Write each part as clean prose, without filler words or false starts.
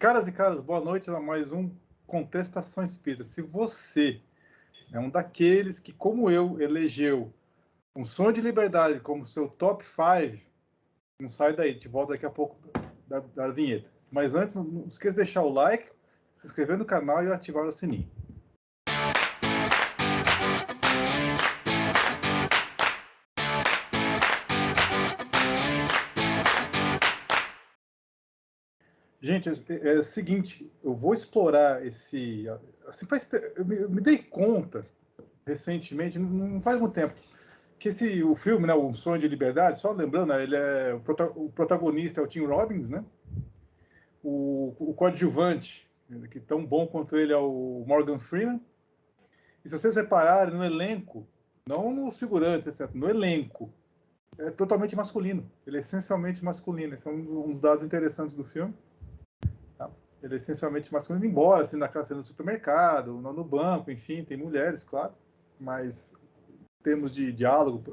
Caras e caras, boa noite a mais um Contestação Espírita. Se você é um daqueles que, como eu, elegeu Um Sonho de Liberdade como seu top 5, não sai daí, te volto daqui a pouco da vinheta. Mas antes, não esqueça de deixar o like, se inscrever no canal e ativar o sininho. Gente, é o seguinte, eu vou explorar esse... Assim, eu me dei conta recentemente, não faz muito tempo, que o filme, né, O Sonho de Liberdade, só lembrando, né, ele é o protagonista é o Tim Robbins, né? O coadjuvante, que tão bom quanto ele, é o Morgan Freeman. E se vocês repararem no elenco, não nos figurantes, etc., no elenco, é totalmente masculino. Ele é essencialmente masculino. Esse é um dos dados interessantes do filme. Tá? Ele é essencialmente masculino, embora assim, na casa no supermercado, no banco, enfim, tem mulheres, claro, mas em termos de diálogo,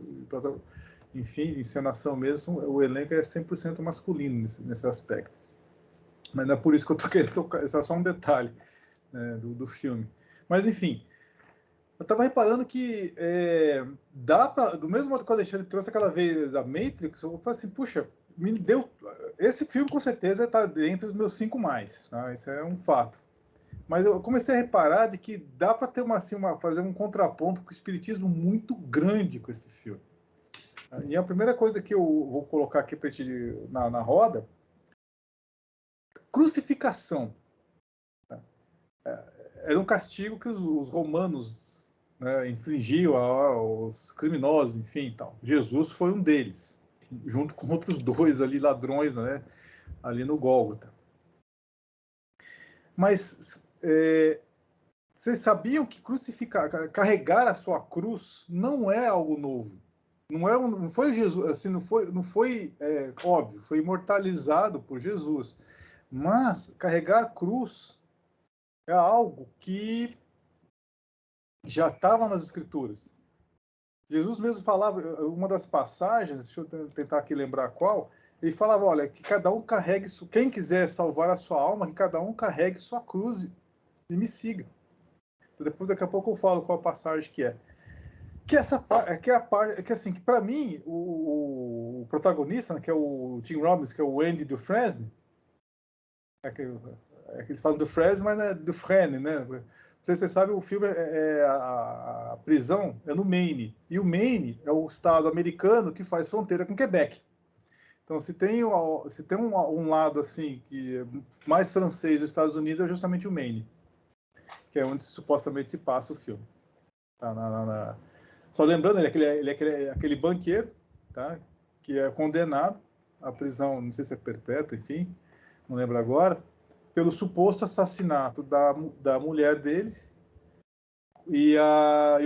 enfim, de encenação mesmo, o elenco é 100% masculino nesse aspecto. Mas não é por isso que eu tô querendo tocar, esse é só um detalhe, né, do filme. Mas, enfim, eu estava reparando que dá pra, do mesmo modo que o Alexandre trouxe aquela vez da Matrix, eu falei assim, puxa, me deu... Esse filme, com certeza, está entre os meus 5 mais, tá? Isso é um fato. Mas eu comecei a reparar de que dá para ter fazer um contraponto com o espiritismo muito grande com esse filme. E a primeira coisa que eu vou colocar aqui para na roda, crucificação. Era um castigo que os romanos, né, infligiam aos criminosos, enfim, tal. Jesus foi um deles, junto com outros dois ali, ladrões, né, ali no Gólgota. Mas vocês sabiam que carregar a sua cruz não é algo novo? Não foi Jesus, assim, não foi óbvio, foi imortalizado por Jesus. Mas carregar cruz é algo que já estava nas Escrituras. Jesus mesmo falava, uma das passagens, deixa eu tentar aqui lembrar qual, ele falava, olha, que cada um carregue, quem quiser salvar a sua alma, que cada um carregue sua cruz e me siga. Depois, daqui a pouco eu falo qual passagem que é. Que essa que é a parte, que assim, que para mim, o protagonista, né, que é o Tim Robbins, que é o Andy Dufresne, que eles falam Dufresne, mas não é Dufresne, né? Não sei se você sabe, o filme a prisão é no Maine. E o Maine é o estado americano que faz fronteira com Quebec. Então, se tem um lado assim que é mais francês dos Estados Unidos, é justamente o Maine, que é onde supostamente se passa o filme. Tá, Só lembrando, ele é aquele banqueiro, tá? Que é condenado à prisão, não sei se é perpétua, enfim, não lembro agora, pelo suposto assassinato da mulher deles e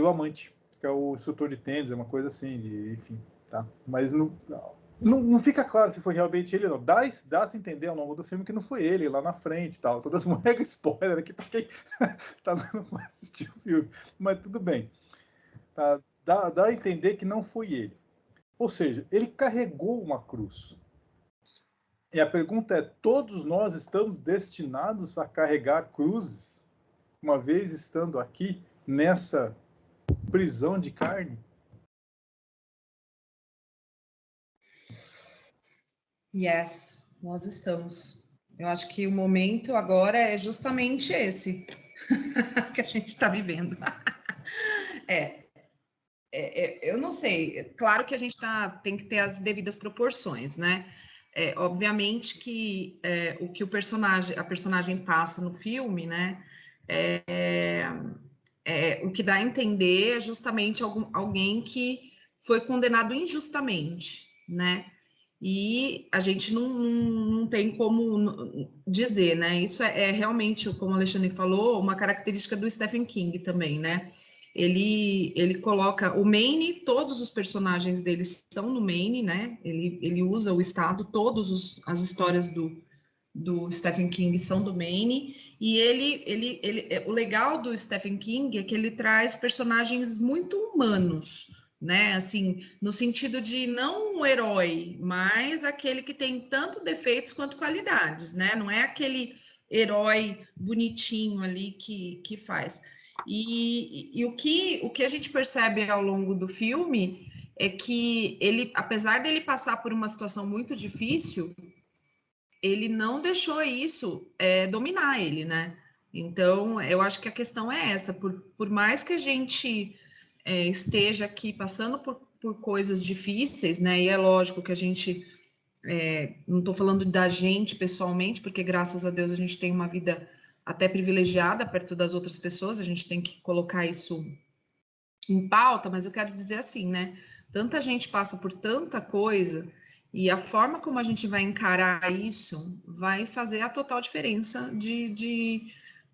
o amante, que é o instrutor de tênis, é uma coisa assim, enfim, tá? Mas não fica claro se foi realmente ele ou não. Dá-se entender ao longo do filme que não foi ele lá na frente, tal. Todas um mega spoiler aqui para quem não assistiu o filme, mas tudo bem. Tá? Dá a entender que não foi ele. Ou seja, ele carregou uma cruz. E a pergunta é: todos nós estamos destinados a carregar cruzes, uma vez estando aqui nessa prisão de carne? Yes, nós estamos. Eu acho que o momento agora é justamente esse que a gente está vivendo. Eu não sei. Claro que a gente tem que ter as devidas proporções, né? Obviamente que o que a personagem passa no filme, né? O que dá a entender é justamente alguém que foi condenado injustamente, né? E a gente não tem como dizer, né? Isso é realmente, como o Alexandre falou, uma característica do Stephen King também, né? Ele coloca o Maine, todos os personagens dele são no Maine, né? Ele usa o estado, as histórias do Stephen King são do Maine, e o legal do Stephen King é que ele traz personagens muito humanos, né? Assim, no sentido de não um herói, mas aquele que tem tanto defeitos quanto qualidades, né? Não é aquele herói bonitinho ali que faz. E o que a gente percebe ao longo do filme é que ele, apesar dele passar por uma situação muito difícil, ele não deixou isso dominar ele, né? Então, eu acho que a questão é essa, por mais que a gente esteja aqui passando por coisas difíceis, né? E é lógico que a gente, não estou falando da gente pessoalmente, porque graças a Deus a gente tem uma vida até privilegiada perto das outras pessoas, a gente tem que colocar isso em pauta, mas eu quero dizer assim, né? Tanta gente passa por tanta coisa e a forma como a gente vai encarar isso vai fazer a total diferença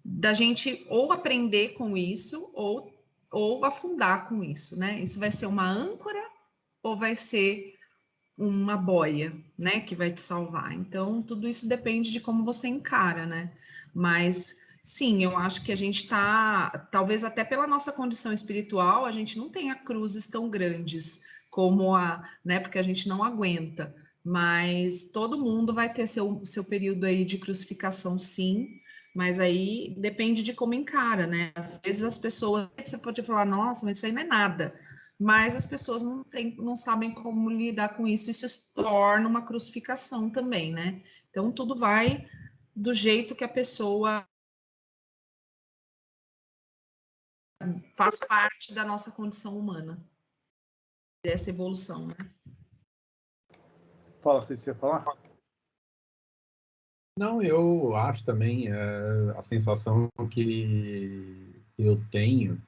da gente ou aprender com isso ou afundar com isso, né? Isso vai ser uma âncora ou vai ser uma boia, né, que vai te salvar. Então, tudo isso depende de como você encara, né? Mas sim, eu acho que a gente está, talvez até pela nossa condição espiritual, a gente não tenha cruzes tão grandes como né, porque a gente não aguenta. Mas todo mundo vai ter seu período aí de crucificação, sim. Mas aí depende de como encara, né? Às vezes as pessoas, você pode falar, nossa, mas isso aí não é nada, mas as pessoas não sabem como lidar com isso, e isso se torna uma crucificação também, né? Então, tudo vai do jeito que a pessoa faz parte da nossa condição humana, dessa evolução, né? Fala, você ia falar? Não, eu acho também a sensação que eu tenho,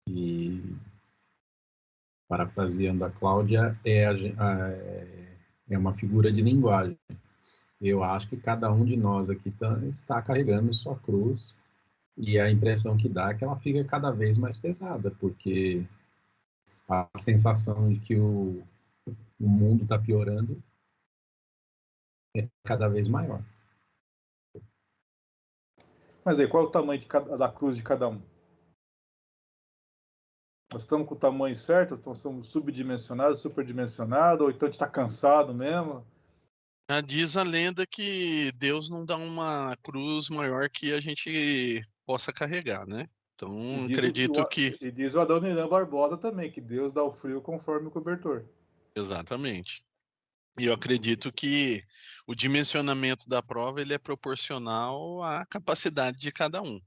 e parafraseando a Cláudia, é uma figura de linguagem. Eu acho que cada um de nós aqui está carregando sua cruz, e a impressão que dá é que ela fica cada vez mais pesada, porque a sensação de que o mundo está piorando é cada vez maior. Mas aí, qual é o tamanho da cruz de cada um? Nós estamos com o tamanho certo? Então somos subdimensionados, superdimensionados? Ou então a gente está cansado mesmo? Diz a lenda que Deus não dá uma cruz maior que a gente possa carregar, né? E Então, diz acredito que. e diz o Adoniran Barbosa também, que Deus dá o frio conforme o cobertor. Exatamente. E eu acredito que o dimensionamento da prova ele é proporcional à capacidade de cada um.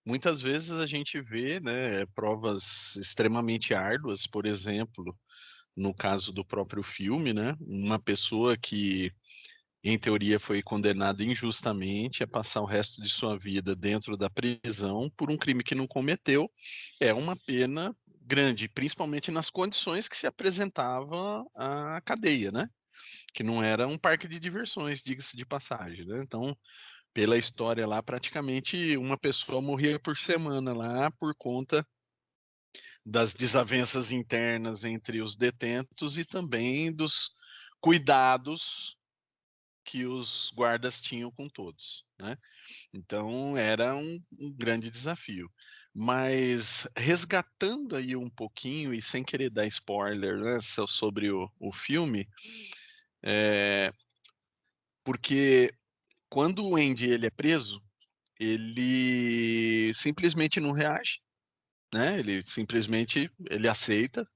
Muitas vezes a gente vê, né, provas extremamente árduas, por exemplo, no caso do próprio filme, né, uma pessoa que em teoria foi condenada injustamente a passar o resto de sua vida dentro da prisão por um crime que não cometeu, é uma pena grande, principalmente nas condições que se apresentava a cadeia, né? Que não era um parque de diversões, diga-se de passagem, né? Então, pela história lá, praticamente uma pessoa morria por semana lá por conta das desavenças internas entre os detentos e também dos cuidados que os guardas tinham com todos, né? Então era um grande desafio. Mas resgatando aí um pouquinho e sem querer dar spoiler, né, sobre o filme, porque quando o Andy ele é preso, ele simplesmente não reage, né? Ele simplesmente ele aceita,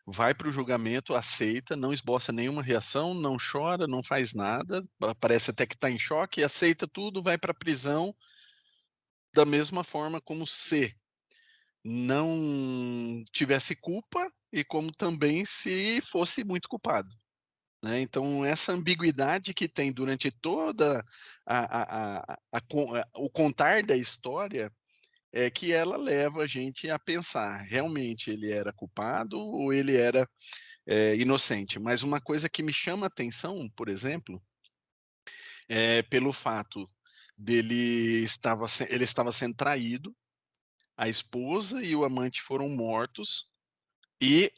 vai para o julgamento, aceita, não esboça nenhuma reação, não chora, não faz nada, parece até que está em choque, aceita tudo, vai para a prisão da mesma forma como se não tivesse culpa e como também se fosse muito culpado, né? Então essa ambiguidade que tem durante toda o contar da história é que ela leva a gente a pensar, realmente ele era culpado ou ele era inocente. Mas uma coisa que me chama a atenção, por exemplo, é pelo fato ele estava sendo traído, a esposa e o amante foram mortos, e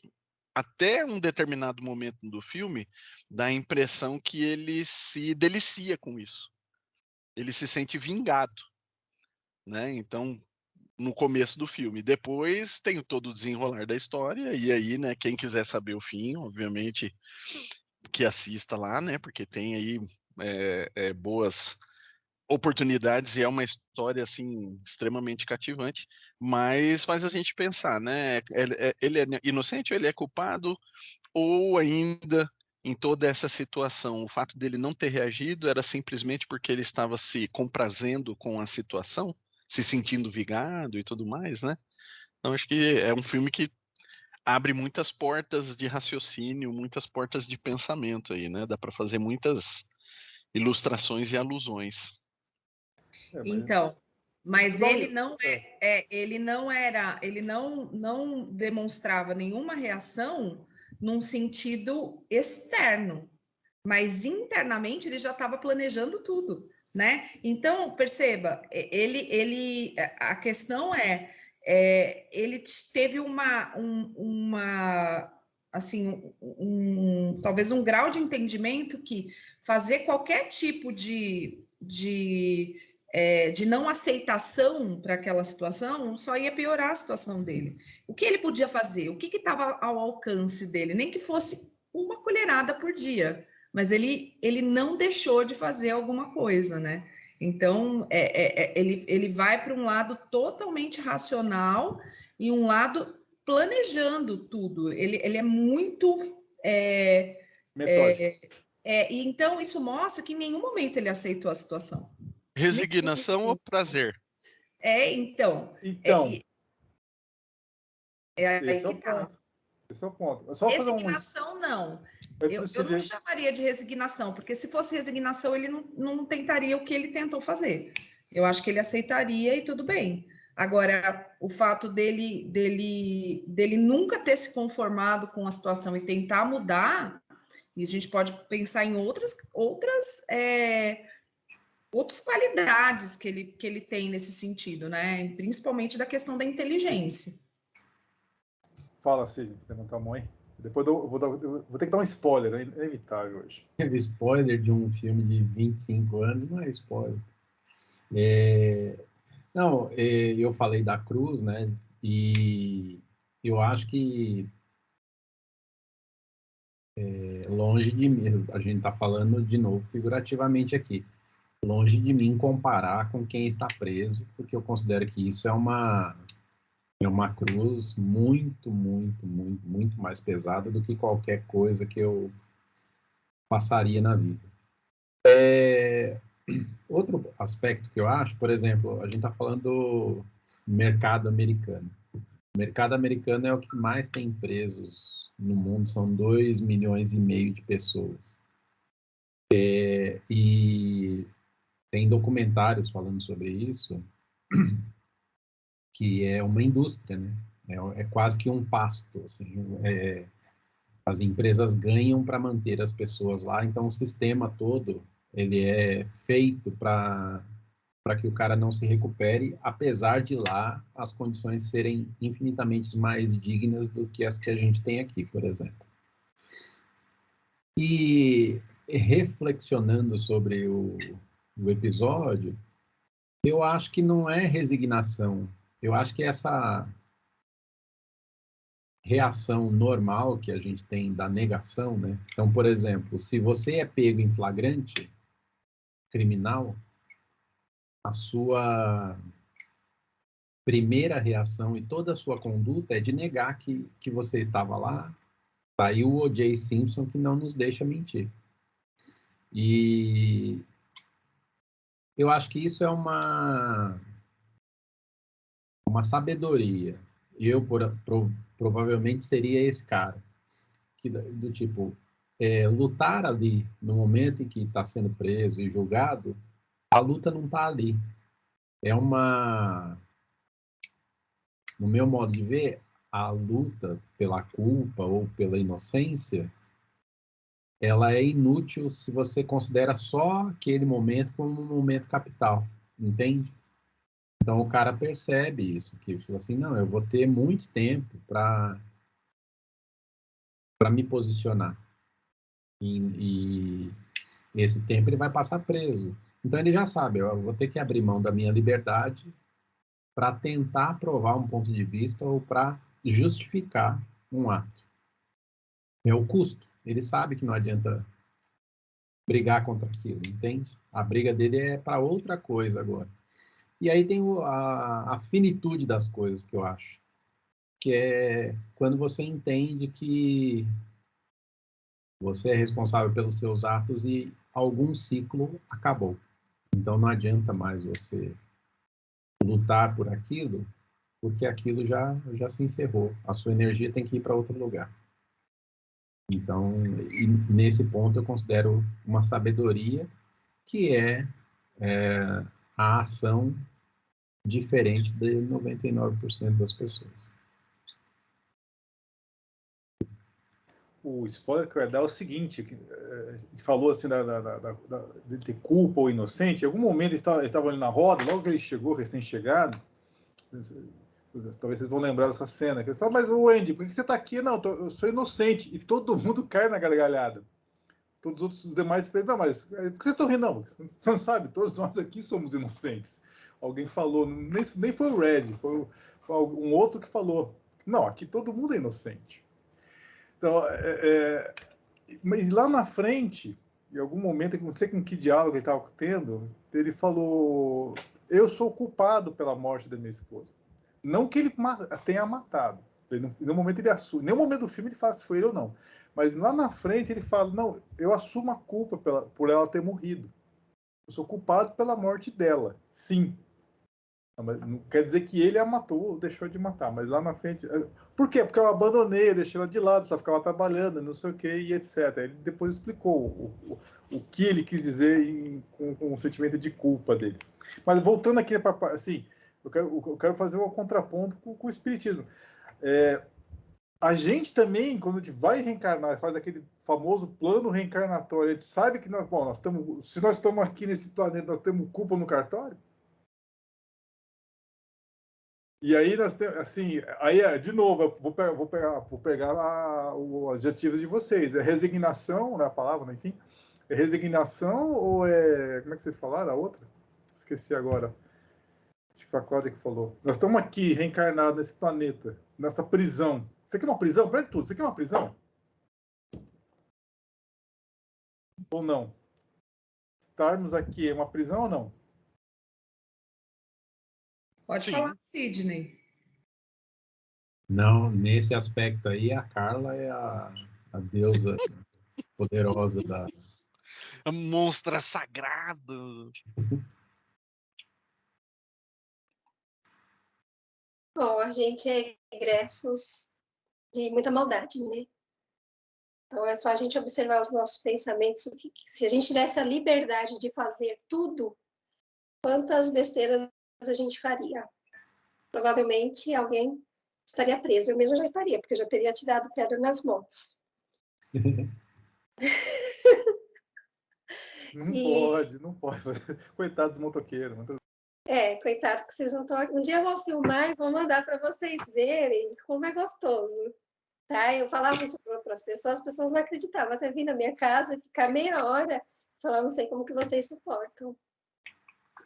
até um determinado momento do filme dá a impressão que ele se delicia com isso. Ele se sente vingado, né? Então, no começo do filme. Depois tem todo o desenrolar da história, e aí, né, quem quiser saber o fim, obviamente, que assista lá, né? Porque tem aí boas oportunidades, e é uma história assim extremamente cativante, mas faz a gente pensar, né? Ele é inocente ou ele é culpado? Ou ainda, em toda essa situação, o fato dele não ter reagido era simplesmente porque ele estava se comprazendo com a situação, se sentindo vingado e tudo mais, né? Então acho que é um filme que abre muitas portas de raciocínio, muitas portas de pensamento aí, né? Dá para fazer muitas ilustrações e alusões. Mas Então, mas não, ele não ele não era, ele não demonstrava nenhuma reação num sentido externo, mas internamente ele já estava planejando tudo, né? Então, perceba, a questão ele teve assim, talvez um grau de entendimento que fazer qualquer tipo de não aceitação para aquela situação só ia piorar a situação dele. O que ele podia fazer? O que estava ao alcance dele? Nem que fosse uma colherada por dia, mas ele não deixou de fazer alguma coisa, né? Então, ele vai para um lado totalmente racional e um lado planejando tudo. Ele é muito. metódico. E então, isso mostra que em nenhum momento ele aceitou a situação. Resignação ou prazer? Então, Então, aí esse é que o tá. ponto. Esse é o ponto. É só fazer um. Resignação, não. Antes Eu de não você. chamaria de resignação, porque se fosse resignação, ele não tentaria o que ele tentou fazer. Eu acho que ele aceitaria e tudo bem. Agora, o fato dele nunca ter se conformado com a situação e tentar mudar, e a gente pode pensar em outras qualidades que ele tem nesse sentido, né? Principalmente da questão da inteligência. Fala, Cid, levantar a mão aí. Depois eu vou ter que dar um spoiler, é inevitável hoje. Spoiler de um filme de 25 anos não é spoiler. Não, eu falei da cruz, né? E eu acho que longe de mim, a gente está falando de novo figurativamente aqui, longe de mim comparar com quem está preso, porque eu considero que isso é uma cruz muito, muito, muito, muito mais pesada do que qualquer coisa que eu passaria na vida. Outro aspecto que eu acho, por exemplo, a gente está falando do mercado americano. O mercado americano é o que mais tem presos no mundo, são 2,5 milhões de pessoas. E tem documentários falando sobre isso, que é uma indústria, né? É quase que um pasto, assim, as empresas ganham para manter as pessoas lá, então o sistema todo ele é feito para que o cara não se recupere, apesar de lá as condições serem infinitamente mais dignas do que as que a gente tem aqui, por exemplo. E reflexionando sobre o episódio, eu acho que não é resignação. Eu acho que essa reação normal que a gente tem da negação, né? Então, por exemplo, se você é pego em flagrante criminal, a sua primeira reação e toda a sua conduta é de negar que você estava lá. Tá aí o O.J. Simpson que não nos deixa mentir. E eu acho que isso é uma sabedoria. Eu provavelmente seria esse cara, que, do tipo, lutar ali no momento em que está sendo preso e julgado, a luta não está ali. No meu modo de ver, a luta pela culpa ou pela inocência, ela é inútil se você considera só aquele momento como um momento capital, entende? Então o cara percebe isso, que fala assim, não, eu vou ter muito tempo para me posicionar. E esse tempo ele vai passar preso. Então ele já sabe, eu vou ter que abrir mão da minha liberdade para tentar provar um ponto de vista ou para justificar um ato. É o custo. Ele sabe que não adianta brigar contra aquilo, entende? A briga dele é para outra coisa agora. E aí tem a finitude das coisas, que eu acho, que é quando você entende que você é responsável pelos seus atos e algum ciclo acabou. Então não adianta mais você lutar por aquilo, porque aquilo já se encerrou. A sua energia tem que ir para outro lugar. Então, nesse ponto, eu considero uma sabedoria que é a ação diferente de 99% das pessoas. O spoiler que eu ia dar é o seguinte, a gente falou assim de ter culpa ou inocente. Em algum momento eles estavam ali na roda, logo que ele chegou, recém-chegado, talvez vocês vão lembrar dessa cena, que eles falam, mas o Andy, por que você está aqui? Não, eu sou inocente. E todo mundo cai na gargalhada. Todos os demais pensam, não, mas por que vocês estão rindo? Não, você não sabe, todos nós aqui somos inocentes. Alguém falou, nem foi o Red, foi um outro que falou, não, aqui todo mundo é inocente. Então, mas lá na frente, em algum momento, eu não sei com que diálogo ele estava tendo, ele falou, eu sou culpado pela morte da minha esposa. Não que ele tenha matado. No momento ele assume. Em nenhum momento do filme ele fala se foi ele ou não. Mas lá na frente ele fala, não, eu assumo a culpa por ela ter morrido. Eu sou culpado pela morte dela. Sim. Não quer dizer que ele a matou ou deixou de matar, mas lá na frente... Por quê? Porque eu abandonei, deixei ela de lado, só ficava trabalhando, não sei o que, e etc. Ele depois explicou o que ele quis dizer com o sentimento de culpa dele. Mas voltando aqui para... Assim, eu quero fazer um contraponto com o espiritismo. A gente também, quando a gente vai reencarnar, faz aquele famoso plano reencarnatório, a gente sabe que se nós estamos aqui nesse planeta, nós temos culpa no cartório? E aí nós temos, assim, aí de novo, eu vou pegar os adjetivos de vocês. É resignação, não é a palavra, enfim. É resignação ou como é que vocês falaram? A outra? Esqueci agora. Acho que foi a Cláudia que falou. Nós estamos aqui, reencarnados nesse planeta, nessa prisão. Isso aqui é uma prisão? Perde tudo. Isso aqui é uma prisão? Ou não? Estarmos aqui é uma prisão ou não? Pode falar, Sidney. Não, nesse aspecto aí, a Carla é a deusa poderosa da... A monstra sagrado. Bom, a gente é egressos de muita maldade, né? Então, é só a gente observar os nossos pensamentos. Se a gente tivesse a liberdade de fazer tudo, quantas besteiras a gente faria? Provavelmente alguém estaria preso. Eu mesmo já estaria, porque eu já teria tirado pedra nas motos. Não pode. Coitado dos motoqueiros. Coitado que vocês não estão... Um dia eu vou filmar e vou mandar para vocês verem como é gostoso. Tá? Eu falava isso para as pessoas não acreditavam. Até vir na minha casa e ficar meia hora falar, não sei como que vocês suportam.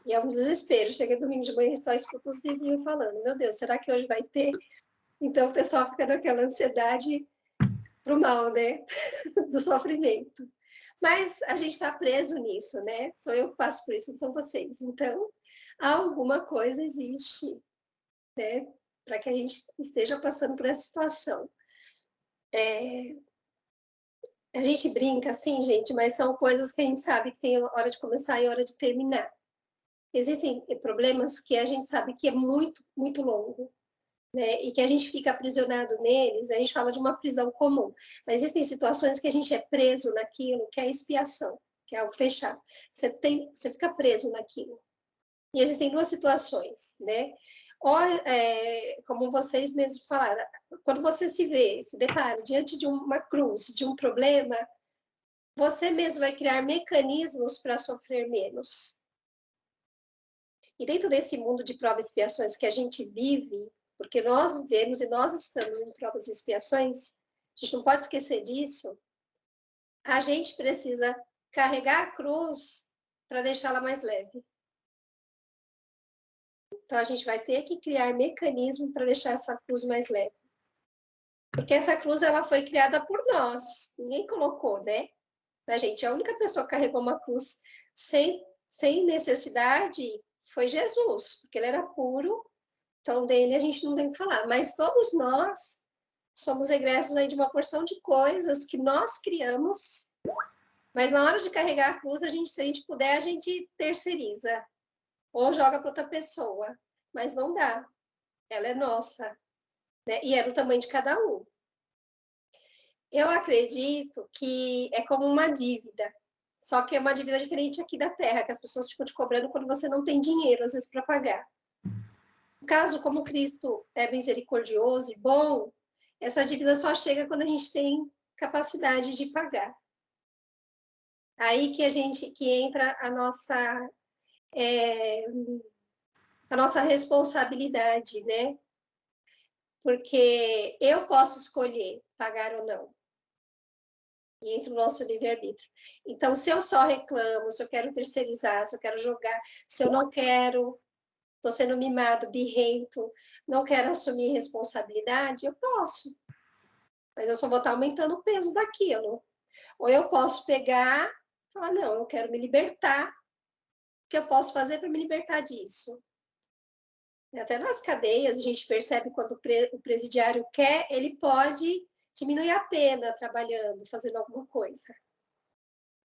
E é um desespero. Chega domingo de manhã e só escuto os vizinhos falando, meu Deus, será que hoje vai ter? Então o pessoal fica naquela ansiedade pro mal, né? Do sofrimento. Mas a gente está preso nisso, né? Sou eu que passo por isso, são vocês. Então, alguma coisa existe, né? Para que a gente esteja passando por essa situação. A gente brinca assim, gente, mas são coisas que a gente sabe que tem hora de começar e hora de terminar. Existem problemas que a gente sabe que é muito, muito longo, né? E que a gente fica aprisionado neles, né? A gente fala de uma prisão comum, mas existem situações que a gente é preso naquilo, que é a expiação, que é o fechado. Você fica preso naquilo. E existem duas situações, né? Ou, como vocês mesmos falaram, quando você se depara diante de uma cruz, de um problema, você mesmo vai criar mecanismos para sofrer menos. E dentro desse mundo de provas e expiações que a gente vive, porque nós vivemos e nós estamos em provas e expiações, a gente não pode esquecer disso, a gente precisa carregar a cruz para deixá-la mais leve. Então, a gente vai ter que criar mecanismo para deixar essa cruz mais leve. Porque essa cruz ela foi criada por nós, ninguém colocou, né? A gente, a única pessoa que carregou uma cruz sem necessidade foi Jesus, porque ele era puro, então dele a gente não tem o que falar. Mas todos nós somos egressos aí de uma porção de coisas que nós criamos, mas na hora de carregar a cruz, se a gente puder, a gente terceiriza, ou joga para outra pessoa, mas não dá, ela é nossa, né? E é do tamanho de cada um. Eu acredito que é como uma dívida, só que é uma dívida diferente aqui da Terra, que as pessoas ficam te cobrando quando você não tem dinheiro, às vezes, para pagar. No caso, como Cristo é misericordioso e bom, essa dívida só chega quando a gente tem capacidade de pagar. Aí que entra a nossa responsabilidade, né? Porque eu posso escolher pagar ou não. E entra o nosso livre-arbítrio. Então, se eu só reclamo, se eu quero terceirizar, se eu quero jogar, se eu não quero, estou sendo mimado, birrento, não quero assumir responsabilidade, eu posso. Mas eu só vou estar aumentando o peso daquilo. Ou eu posso pegar e falar, não, eu quero me libertar. O que eu posso fazer para me libertar disso? Até nas cadeias, a gente percebe quando o presidiário quer, ele pode diminuir a pena trabalhando, fazendo alguma coisa.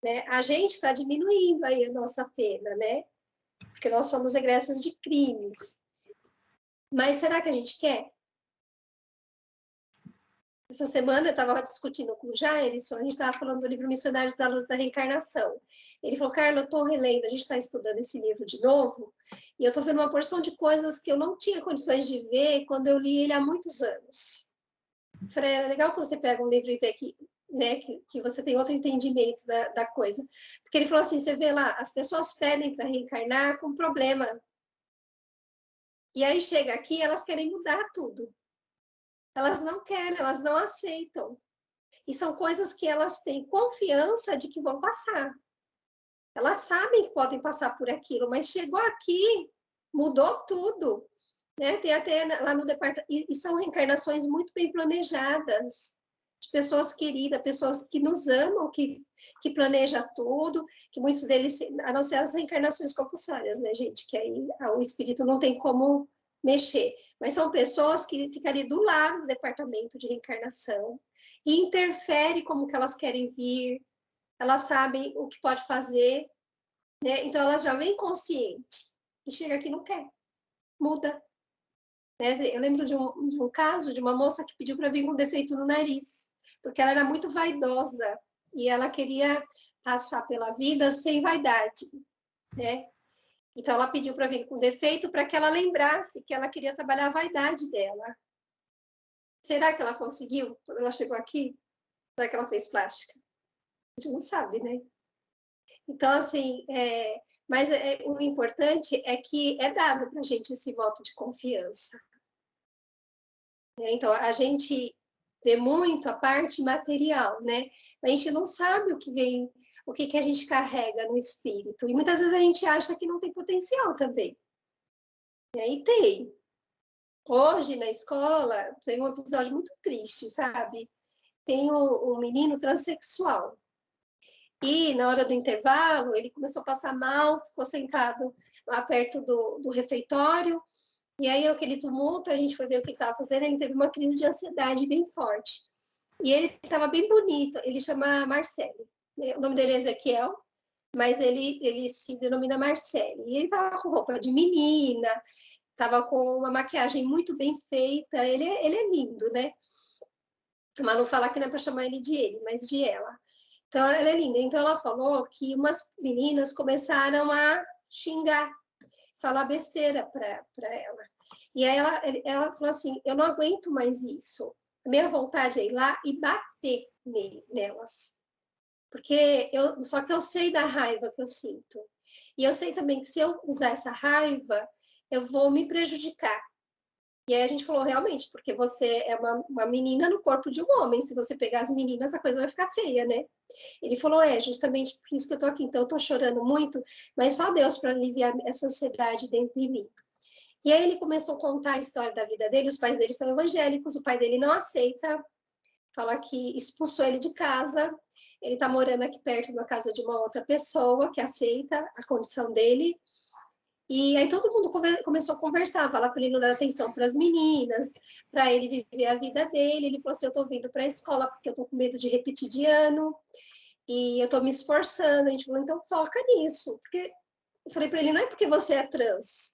Né? A gente está diminuindo aí a nossa pena, né? Porque nós somos egressos de crimes. Mas será que a gente quer? Essa semana eu estava discutindo com o Jairson, a gente estava falando do livro Missionários da Luz da Reencarnação. Ele falou, Carla, eu estou relendo, a gente está estudando esse livro de novo, e eu estou vendo uma porção de coisas que eu não tinha condições de ver quando eu li ele há muitos anos. Eu falei, é legal quando você pega um livro e vê que, né, que você tem outro entendimento da coisa. Porque ele falou assim, você vê lá, as pessoas pedem para reencarnar com problema. E aí chega aqui, elas querem mudar tudo. Elas não querem, elas não aceitam. E são coisas que elas têm confiança de que vão passar. Elas sabem que podem passar por aquilo, mas chegou aqui, mudou tudo. Né? Tem até lá no departamento, e são reencarnações muito bem planejadas, de pessoas queridas, pessoas que nos amam, que planejam tudo, que muitos deles, a não ser as reencarnações compulsórias, né, gente? Que aí o espírito não tem como mexer. Mas são pessoas que ficam ali do lado do departamento de reencarnação e interferem como que elas querem vir, elas sabem o que pode fazer, né? Então elas já vêm consciente e chega aqui e não quer, muda. Né? Eu lembro de um caso de uma moça que pediu para vir com defeito no nariz, porque ela era muito vaidosa e ela queria passar pela vida sem vaidade, né? Então ela pediu para vir com defeito para que ela lembrasse que ela queria trabalhar a vaidade dela. Será que ela conseguiu quando ela chegou aqui? Será que ela fez plástica? A gente não sabe, né? Então, assim, mas o importante é que é dado para a gente esse voto de confiança. Então, a gente vê muito a parte material, né? A gente não sabe o que vem, o que a gente carrega no espírito. E muitas vezes a gente acha que não tem potencial também. E aí tem. Hoje, na escola, tem um episódio muito triste, sabe? Tem um menino transexual. E, na hora do intervalo, ele começou a passar mal, ficou sentado lá perto do refeitório. E aí, aquele tumulto, a gente foi ver o que estava fazendo, ele teve uma crise de ansiedade bem forte. E ele estava bem bonito, ele chama Marcelo. O nome dele é Ezequiel, mas ele se denomina Marcelo. E ele estava com roupa de menina, estava com uma maquiagem muito bem feita, ele é lindo, né? Mas não falar que não é para chamar ele de ele, mas de ela. Então, ela é linda. Então, ela falou que umas meninas começaram a xingar, falar besteira para ela. E aí ela falou assim, eu não aguento mais isso. A minha vontade é ir lá e bater nelas. Porque só que eu sei da raiva que eu sinto. E eu sei também que se eu usar essa raiva, eu vou me prejudicar. E aí a gente falou, realmente, porque você é uma menina no corpo de um homem. Se você pegar as meninas, a coisa vai ficar feia, né? Ele falou, justamente por isso que eu tô aqui. Então, eu tô chorando muito, mas só Deus para aliviar essa ansiedade dentro de mim. E aí ele começou a contar a história da vida dele. Os pais dele são evangélicos, o pai dele não aceita, fala que expulsou ele de casa. ele está morando aqui perto na casa de uma outra pessoa que aceita a condição dele. E aí todo mundo começou a conversar, falar para ele não dar atenção para as meninas, para ele viver a vida dele. Ele falou assim, eu estou vindo para a escola porque eu estou com medo de repetir de ano, e eu estou me esforçando. A gente falou, então foca nisso. Porque eu falei para ele, não é porque você é trans.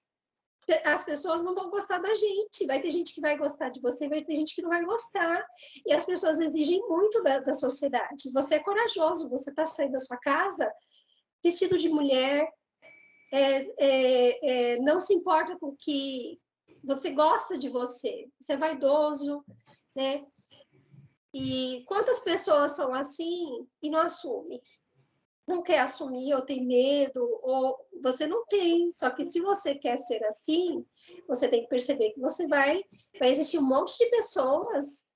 As pessoas não vão gostar da gente. Vai ter gente que vai gostar de você, vai ter gente que não vai gostar. E as pessoas exigem muito da sociedade. Você é corajoso, você está saindo da sua casa vestido de mulher, não se importa com o que você gosta de você é vaidoso, né? E quantas pessoas são assim e não assumem? Não quer assumir, ou tem medo, ou você não tem. Só que se você quer ser assim, você tem que perceber que você vai existir um monte de pessoas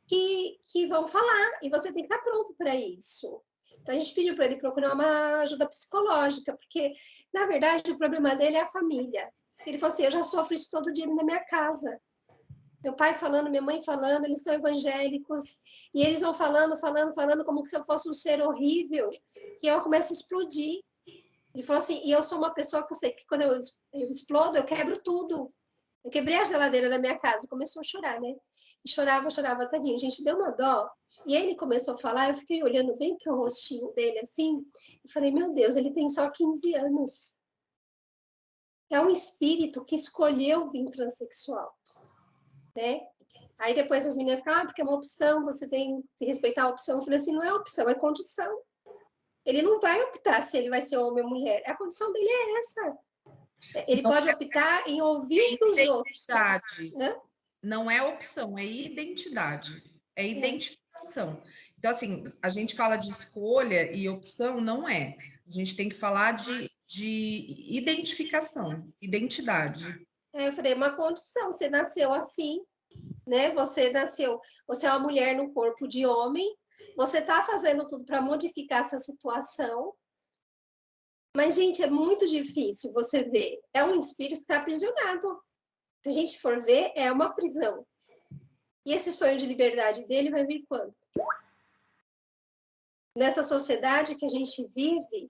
que vão falar, e você tem que estar pronto para isso. Então, a gente pediu para ele procurar uma ajuda psicológica, porque, na verdade, o problema dele é a família. Ele falou assim, eu já sofro isso todo dia na minha casa. Meu pai falando, minha mãe falando, eles são evangélicos, e eles vão falando, como se eu fosse um ser horrível, que eu começo a explodir. Ele falou assim, e eu sou uma pessoa que eu sei que quando eu explodo, eu quebro tudo. Eu quebrei a geladeira da minha casa, começou a chorar, né? E chorava, tadinho. Gente, deu uma dó. E ele começou a falar, eu fiquei olhando bem para o rostinho dele, assim, e falei, meu Deus, ele tem só 15 anos. É um espírito que escolheu vir transexual, né? Aí depois as meninas ficam, porque é uma opção, você tem que respeitar a opção. Eu falei assim, não é opção, é condição. Ele não vai optar se ele vai ser homem ou mulher. A condição dele é essa. Ele não pode optar em ouvir o que os outros querem. Não é opção, é identidade, é identificação. Então, assim, a gente fala de escolha e opção, não é. A gente tem que falar de identificação, identidade. Eu falei, uma condição, você nasceu assim, né? Você é uma mulher no corpo de homem, você está fazendo tudo para modificar essa situação. Mas, gente, é muito difícil você ver. É um espírito que está aprisionado. Se a gente for ver, é uma prisão. E esse sonho de liberdade dele vai vir quando? Nessa sociedade que a gente vive,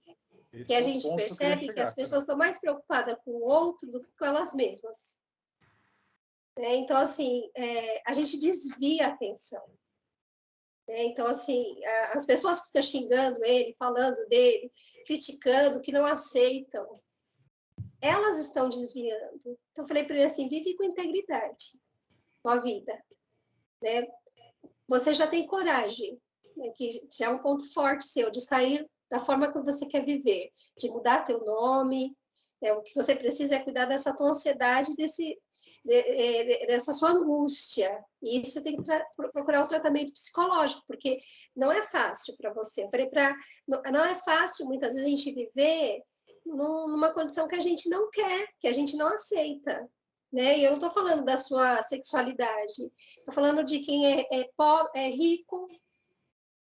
que a gente percebe que as pessoas estão mais preocupadas com o outro do que com elas mesmas. Então, assim, a gente desvia a atenção. Então, assim, as pessoas que ficam xingando ele, falando dele, criticando, que não aceitam, elas estão desviando. Então, eu falei para ele assim, vive com integridade com a vida, né? Você já tem coragem, né? Que já é um ponto forte seu, de sair da forma que você quer viver, de mudar teu nome, né? O que você precisa é cuidar dessa tua ansiedade, dessa sua angústia. E isso você tem que procurar um tratamento psicológico, porque não é fácil para você. Eu falei não é fácil, muitas vezes, a gente viver numa condição que a gente não quer, que a gente não aceita, né? E eu não estou falando da sua sexualidade, estou falando de quem é rico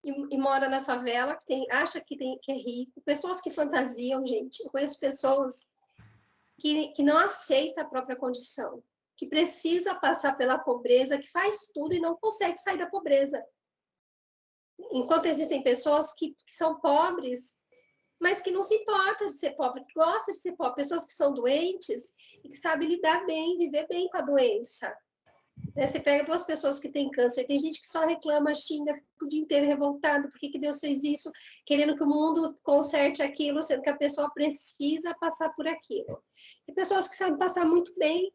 e mora na favela, que acha que é rico, pessoas que fantasiam, gente. Eu conheço pessoas que não aceitam a própria condição, que precisa passar pela pobreza, que faz tudo e não consegue sair da pobreza. Enquanto existem pessoas que são pobres, mas que não se importam de ser pobre, que gostam de ser pobre, pessoas que são doentes e que sabem lidar bem, viver bem com a doença. Você pega duas pessoas que têm câncer, tem gente que só reclama, xinga, fica o dia inteiro revoltado, por que Deus fez isso, querendo que o mundo conserte aquilo, sendo que a pessoa precisa passar por aquilo. E pessoas que sabem passar muito bem.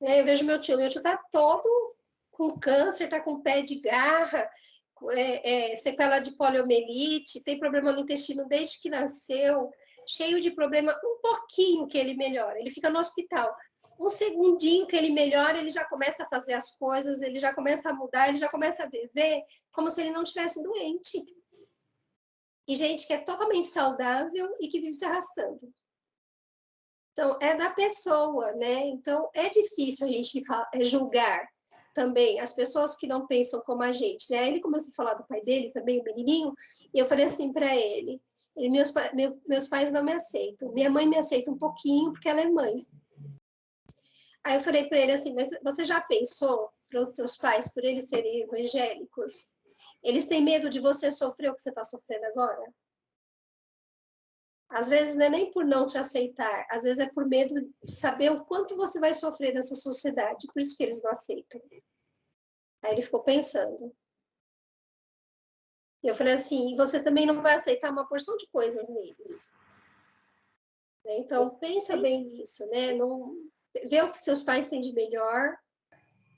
Eu vejo meu tio está todo com câncer, está com pé de garra, sequela de poliomielite, tem problema no intestino desde que nasceu, cheio de problema, um pouquinho que ele melhora, ele fica no hospital. Um segundinho que ele melhora, ele já começa a fazer as coisas, ele já começa a mudar, ele já começa a viver como se ele não estivesse doente. E gente que é totalmente saudável e que vive se arrastando. Então, é da pessoa, né? Então, é difícil a gente julgar também as pessoas que não pensam como a gente, né? Ele começou a falar do pai dele também, o menininho, e eu falei assim para ele, meus pais não me aceitam, minha mãe me aceita um pouquinho porque ela é mãe. Aí eu falei para ele assim, mas você já pensou para os seus pais, por eles serem evangélicos, Eles têm medo de você sofrer o que você está sofrendo agora? Às vezes não é nem por não te aceitar, às vezes é por medo de saber o quanto você vai sofrer nessa sociedade, por isso que eles não aceitam. Aí ele ficou pensando. E eu falei assim, e você também não vai aceitar uma porção de coisas neles. Então, pensa bem nisso, né? Não, vê o que seus pais têm de melhor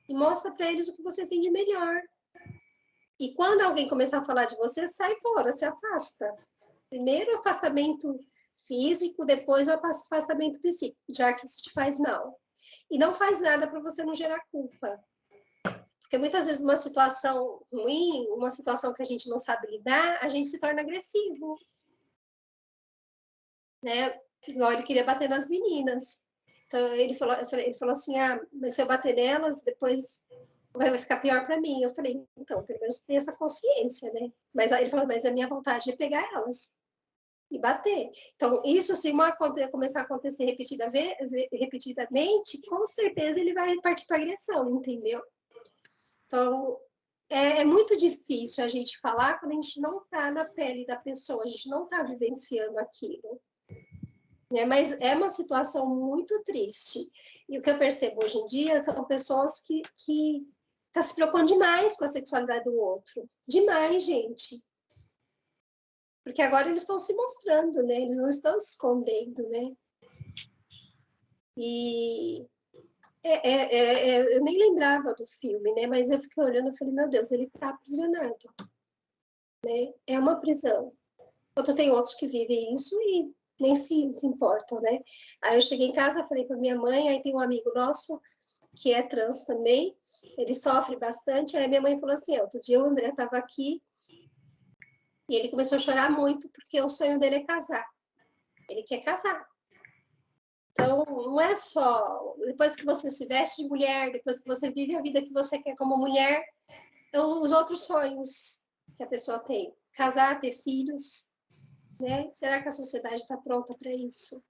e mostra para eles o que você tem de melhor. E quando alguém começar a falar de você, sai fora, se afasta. Primeiro o afastamento físico, depois o afastamento psíquico, já que isso te faz mal. E não faz nada para você não gerar culpa. Porque muitas vezes numa situação ruim, uma situação que a gente não sabe lidar, a gente se torna agressivo. Né? Igual ele queria bater nas meninas. Então ele falou assim, mas se eu bater nelas, depois vai ficar pior para mim. Eu falei, então, pelo menos tem essa consciência, né? Mas aí ele falou, mas a minha vontade é pegar elas e bater. Então, isso, se começar a acontecer repetidamente, com certeza ele vai partir para agressão, entendeu? Então, é muito difícil a gente falar quando a gente não está na pele da pessoa, a gente não está vivenciando aquilo. Mas é uma situação muito triste. E o que eu percebo hoje em dia são pessoas que estão se preocupando demais com a sexualidade do outro. Demais, gente. Porque agora eles estão se mostrando, né? Eles não estão se escondendo, né? E eu nem lembrava do filme, né? Mas eu fiquei olhando e falei, meu Deus, ele está aprisionado. Né? É uma prisão. Tem outros que vivem isso e nem se importam, né? Aí eu cheguei em casa, falei para minha mãe, aí tem um amigo nosso que é trans também, ele sofre bastante, aí minha mãe falou assim, outro dia o André estava aqui e ele começou a chorar muito porque o sonho dele é casar. Ele quer casar. Então, não é só depois que você se veste de mulher, depois que você vive a vida que você quer como mulher, então os outros sonhos que a pessoa tem, casar, ter filhos, né? Será que a sociedade está pronta para isso?